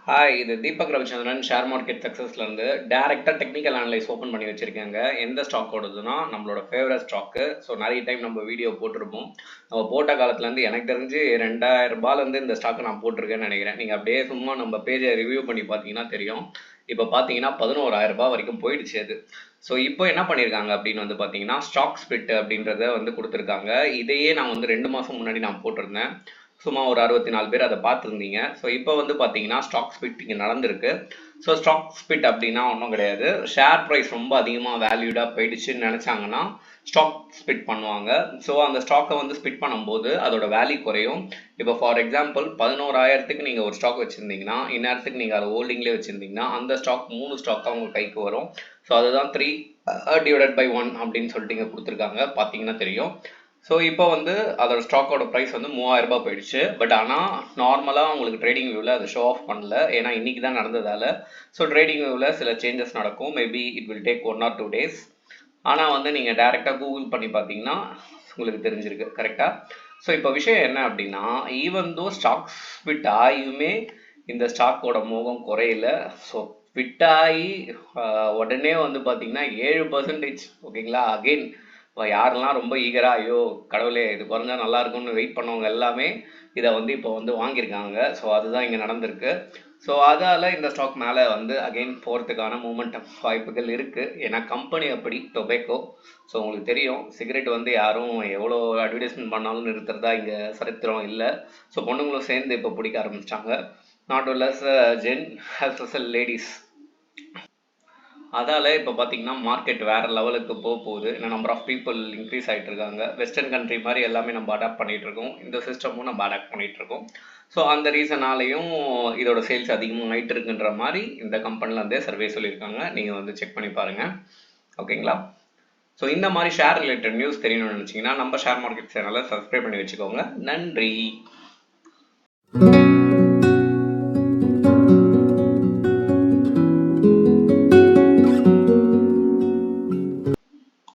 Hi, இது Deepak Ravichandran share market சக்ஸஸ்ல இருந்து டைரக்டா டெக்னிக்கல் அனலைஸ் ஓப்பன் பண்ணி வச்சிருக்கேங்க. எந்த ஸ்டாக் ஓடுதுன்னா நம்மளோட ஃபேவரட் ஸ்டாக்கு. ஸோ நிறைய டைம் நம்ம வீடியோ போட்டிருப்போம். நம்ம போட்ட காலத்துலேருந்து எனக்கு தெரிஞ்சு ₹2000 இந்த ஸ்டாக்கை நான் போட்டிருக்கேன்னு நினைக்கிறேன். நீங்கள் அப்படியே சும்மா நம்ம பேஜை ரிவ்யூ பண்ணி பார்த்தீங்கன்னா தெரியும். இப்போ பார்த்தீங்கன்னா ₹11,000 வரைக்கும் போயிடுச்சு அது. ஸோ இப்போ என்ன பண்ணியிருக்காங்க அப்படின்னு வந்து பார்த்தீங்கன்னா ஸ்டாக் ஸ்பிட் அப்படின்றத வந்து கொடுத்துருக்காங்க. இதையே நான் வந்து 2 மாதம் முன்னாடி நான் போட்டிருந்தேன். சும்மா ஒரு 64 பேர் அதை பார்த்துருந்தீங்க. ஸோ இப்போ வந்து பார்த்தீங்கன்னா ஸ்டாக் ஸ்பிட் இங்கே நடந்திருக்கு. ஸோ ஸ்டாக் ஸ்பிட் அப்படின்னா ஒன்றும் கிடையாது. ஷேர் ப்ரைஸ் ரொம்ப அதிகமாக வேல்யூடாக போயிடுச்சுன்னு நினச்சாங்கன்னா ஸ்டாக் ஸ்பிட் பண்ணுவாங்க. ஸோ அந்த ஸ்டாக்கை வந்து ஸ்பிட் பண்ணும்போது அதோட வேல்யூ குறையும். இப்போ ஃபார் எக்ஸாம்பிள் 11,000க்கு நீங்கள் ஒரு ஸ்டாக் வச்சுருந்தீங்கன்னா இந்நேரத்துக்கு நீங்கள் அதை ஹோல்டிங்லேயே வச்சுருந்தீங்கன்னா அந்த ஸ்டாக் 3 ஸ்டாக்காக உங்கள் கைக்கு வரும். ஸோ அதுதான் 3/1 அப்படின்னு சொல்லிட்டு இங்கே கொடுத்துருக்காங்க. பார்த்தீங்கன்னா தெரியும். ஸோ இப்போ வந்து அதோட ஸ்டாக்கோட ப்ரைஸ் வந்து ₹3000 போயிடுச்சு. பட் ஆனால் நார்மலாக உங்களுக்கு ட்ரேடிங் வியூவில் அது ஷோ ஆஃப் பண்ணல. ஏன்னா இன்றைக்கி தான் நடந்ததால். ஸோ ட்ரேடிங் வியூவில் சில சேஞ்சஸ் நடக்கும். Maybe it will take 1 or 2 days. ஆனால் வந்து நீங்கள் டேரெக்டாக கூகுள் பண்ணி பார்த்தீங்கன்னா உங்களுக்கு தெரிஞ்சிருக்கு கரெக்டாக. ஸோ இப்போ விஷயம் என்ன அப்படின்னா ஈவன் தோ ஸ்டாக் ஸ்பிட் ஆகியுமே இந்த ஸ்டாக்கோட மோகம் குறையல. ஸோ ஸ்பிட் ஆகி உடனே வந்து பார்த்தீங்கன்னா 7%. ஓகேங்களா. அகெயின் இப்போ யாரெல்லாம் ரொம்ப ஈகராக ஐயோ கடவுளே இது குறைஞ்சா நல்லா இருக்கும்னு வெயிட் பண்ணவங்க எல்லாமே இதை வந்து இப்போ வந்து வாங்கியிருக்காங்க. ஸோ அதுதான் இங்கே நடந்திருக்கு. ஸோ அதால் இந்த ஸ்டாக் மேலே வந்து அகெயின் போகிறதுக்கான மூமெண்டம் வாய்ப்புகள் இருக்குது. ஏன்னா கம்பெனி அப்படி டொபேக்கோ. ஸோ உங்களுக்கு தெரியும் சிகரெட் வந்து யாரும் எவ்வளோ அட்வர்டைஸ்மெண்ட் பண்ணாலும் நிறுத்துறதா இங்கே சரித்திரம் இல்லை. ஸோ பொண்ணுங்களும் சேர்ந்து இப்போ பிடிக்க ஆரம்பிச்சிட்டாங்க. Not well gents as well as ladies. அதால் இப்போ பார்த்தீங்கன்னா மார்க்கெட் வேறு லெவலுக்கு போக போகுது. ஏன்னா நம்பர் ஆஃப் பீப்புள் இன்க்ரீஸ் ஆகிட்டு இருக்காங்க. வெஸ்டர்ன் கண்ட்ரி மாதிரி எல்லாமே நம்ம அடாப்ட் பண்ணிகிட்டு இருக்கோம். இந்த சிஸ்டமும் நம்ம அடாப்ட் பண்ணிகிட்டு இருக்கோம். ஸோ அந்த ரீசனாலையும் இதோட சேல்ஸ் அதிகமாக ஆகிட்டு இருக்குன்ற மாதிரி இந்த கம்பெனிலேருந்தே சர்வே சொல்லியிருக்காங்க. நீங்கள் வந்து செக் பண்ணி பாருங்கள். ஓகேங்களா. ஸோ இந்த மாதிரி ஷேர் ரிலேட்டட் நியூஸ் தெரியணும்னு நினச்சிங்கன்னா நம்ம ஷேர் மார்க்கெட் சேனலை சப்ஸ்கிரைப் பண்ணி வச்சுக்கோங்க. நன்றி.